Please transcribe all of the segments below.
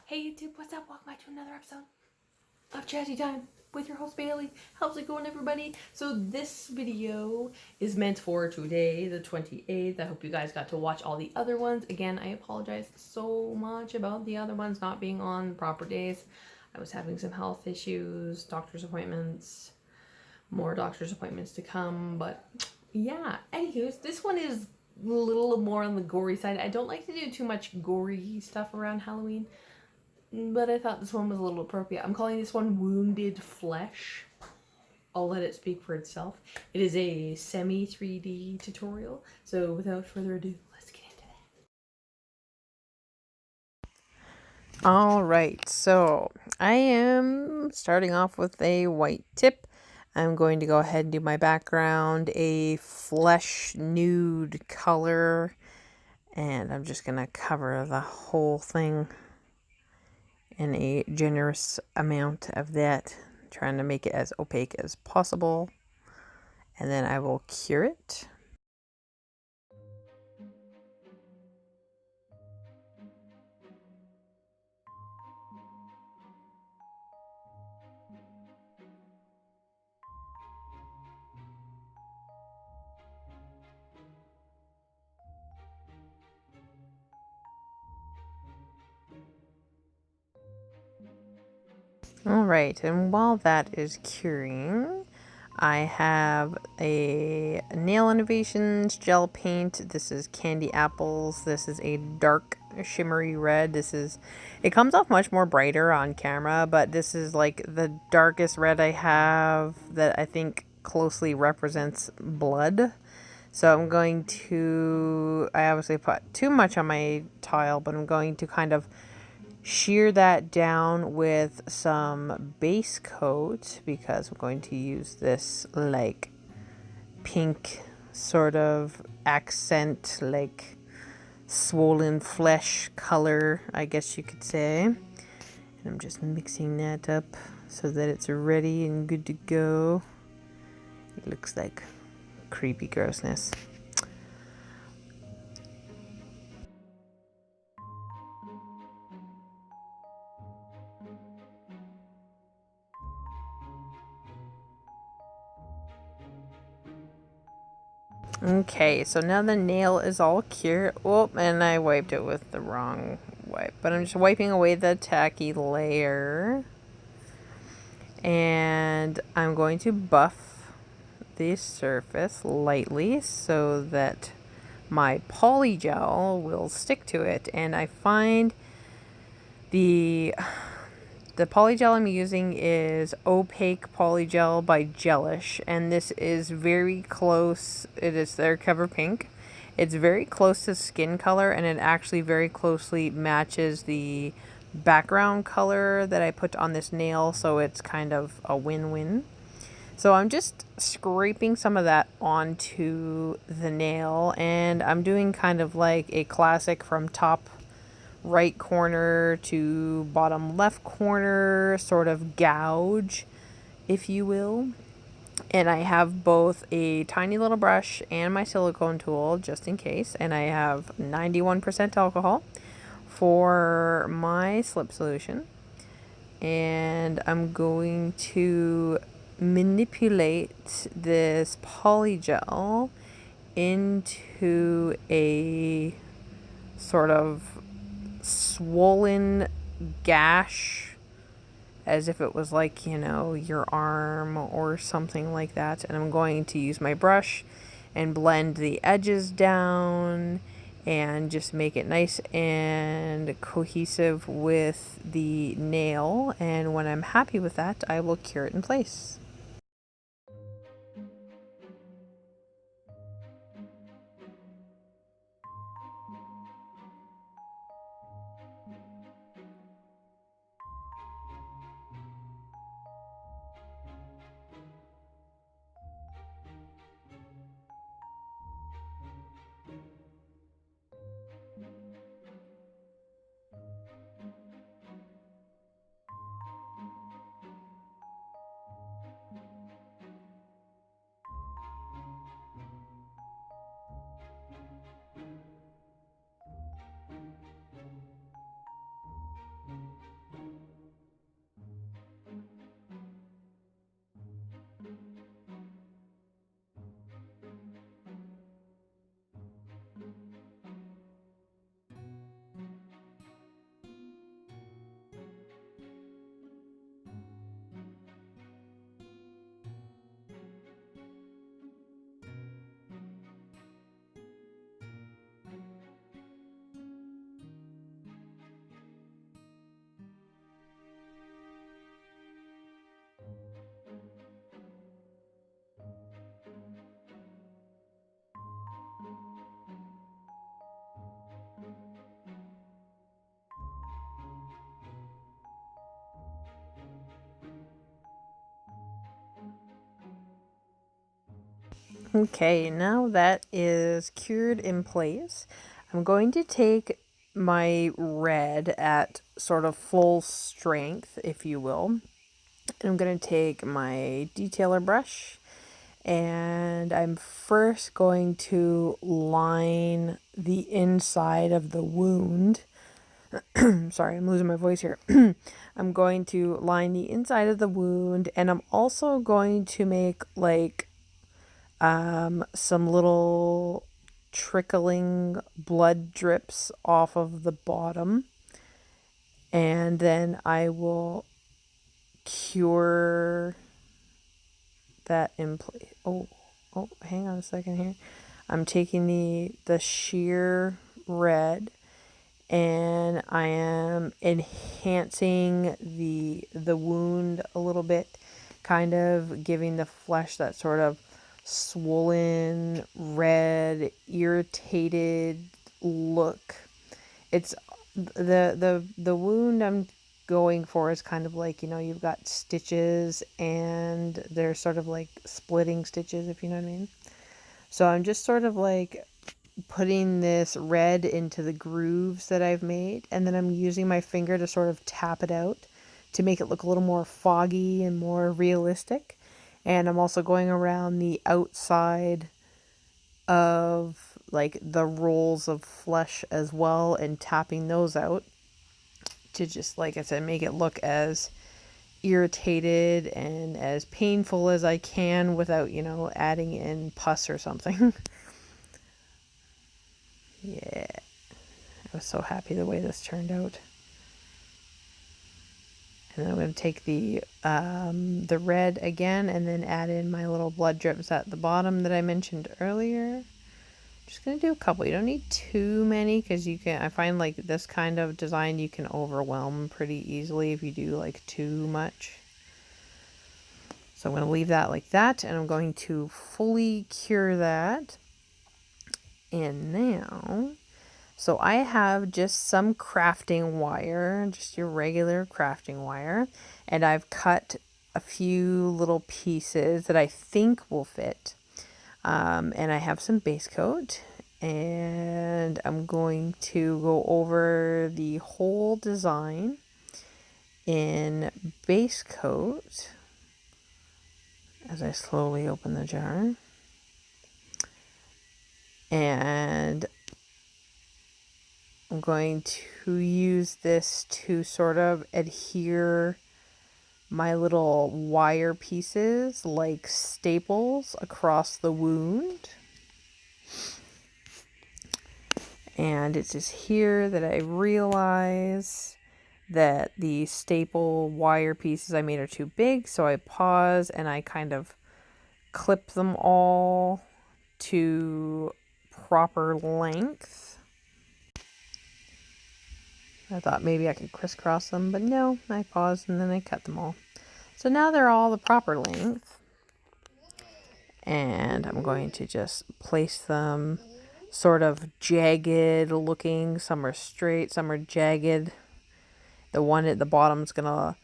Hey YouTube, what's up? Welcome back to another episode of Chatty Time with your host Bailey. How's it going, everybody? So this video is meant for today, the 28th. I hope you guys got to watch all the other ones. Again, I apologize so much about the other ones not being on proper days. I was having some health issues, doctor's appointments, more doctor's appointments to come, but yeah. Anywho's, this one is a little more on the gory side. I don't like to do too much gory stuff around Halloween, but I thought this one was a little appropriate. I'm calling this one Wounded Flesh. I'll let it speak for itself. It is a semi 3D tutorial. So without further ado, let's get into that. Alright, so I am starting off with a white tip. I'm going to go ahead and do my background, a flesh nude color. And I'm just going to cover the whole thing in a generous amount of that, trying to make it as opaque as possible, and then I will cure it. Alright, and while that is curing, I have a Nail Innovations gel paint. This is Candy Apples. This is a dark shimmery red. It comes off much more brighter on camera, but this is like the darkest red I have that I think closely represents blood. So I obviously put too much on my tile, but I'm going to kind of shear that down with some base coat because we're going to use this like pink sort of accent, like swollen flesh color, I guess you could say. And I'm just mixing that up so that it's ready and good to go. It looks like creepy grossness. Okay, so now the nail is all cured. Oh, and I wiped it with the wrong wipe. But I'm just wiping away the tacky layer. And I'm going to buff the surface lightly so that my polygel will stick to it. And I find the polygel I'm using is Opaque Polygel by Gelish, and this is very close. It is their Cover Pink. It's very close to skin color, and it actually very closely matches the background color that I put on this nail, so it's kind of a win-win. So I'm just scraping some of that onto the nail, and I'm doing kind of like a classic from top right corner to bottom left corner sort of gouge, if you will. And I have both a tiny little brush and my silicone tool just in case, and I have 91% alcohol for my slip solution, and I'm going to manipulate this polygel into a sort of swollen gash, as if it was like, you know, your arm or something like that. And I'm going to use my brush and blend the edges down and just make it nice and cohesive with the nail. And when I'm happy with that, I will cure it in place. Okay, now that is cured in place, I'm going to take my red at sort of full strength, if you will. And I'm going to take my detailer brush, and I'm first going to line the inside of the wound. Sorry, I'm losing my voice here. I'm going to line the inside of the wound, and I'm also going to make like some little trickling blood drips off of the bottom, and then I will cure that in place. Oh, hang on a second here. I'm taking the sheer red, and I am enhancing the wound a little bit, kind of giving the flesh that sort of swollen, red, irritated look. It's the wound I'm going for is kind of like, you've got stitches and they're sort of like splitting stitches, if you know what I mean. So I'm just sort of like putting this red into the grooves that I've made, and then I'm using my finger to sort of tap it out to make it look a little more foggy and more realistic. And I'm also going around the outside of like the rolls of flesh as well and tapping those out to just, like I said, make it look as irritated and as painful as I can without, adding in pus or something. Yeah, I was so happy the way this turned out. And then I'm going to take the red again and then add in my little blood drips at the bottom that I mentioned earlier. Just going to do a couple. You don't need too many because I find like this kind of design you can overwhelm pretty easily if you do like too much. So I'm going to leave that like that, and I'm going to fully cure that. And now, so I have just some crafting wire, just your regular crafting wire, and I've cut a few little pieces that I think will fit. And I have some base coat, and I'm going to go over the whole design in base coat as I slowly open the jar. And I'm going to use this to sort of adhere my little wire pieces like staples across the wound. And it's just here that I realize that the staple wire pieces I made are too big, so I pause and I kind of clip them all to proper length. I thought maybe I could crisscross them, but no, I paused and then I cut them all. So now they're all the proper length. And I'm going to just place them sort of jagged looking. Some are straight, some are jagged. The one at the bottom is going to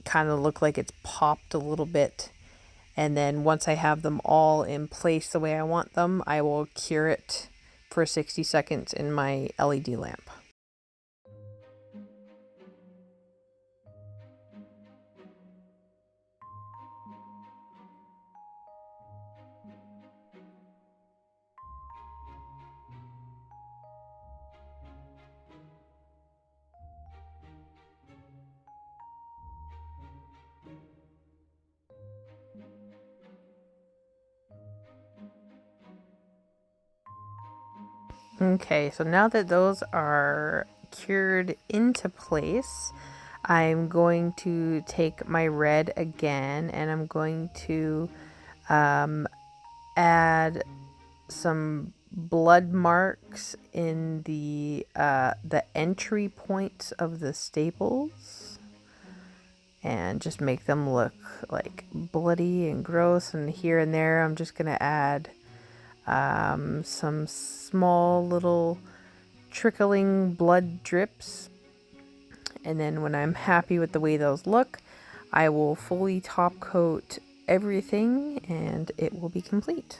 kind of look like it's popped a little bit. And then once I have them all in place the way I want them, I will cure it for 60 seconds in my LED lamp. Okay, so now that those are cured into place, I'm going to take my red again, and I'm going to add some blood marks in the entry points of the staples, and just make them look like bloody and gross. And here and there, I'm just gonna add some small little trickling blood drips. And then when I'm happy with the way those look, I will fully top coat everything and it will be complete.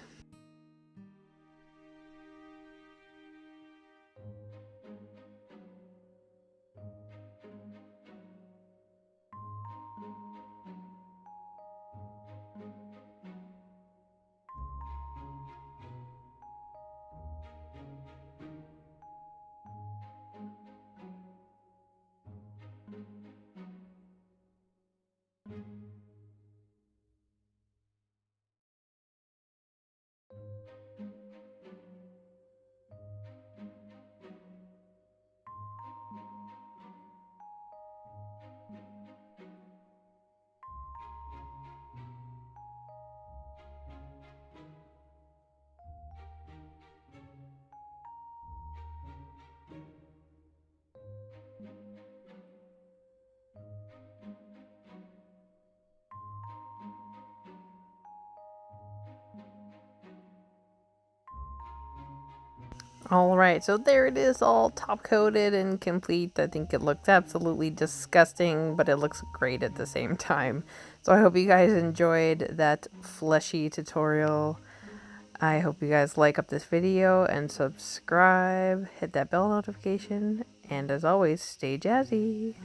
Alright, so there it is, all top coated and complete. I think it looks absolutely disgusting, but it looks great at the same time. So I hope you guys enjoyed that fleshy tutorial. I hope you guys like up this video and subscribe, hit that bell notification, and as always, stay jazzy.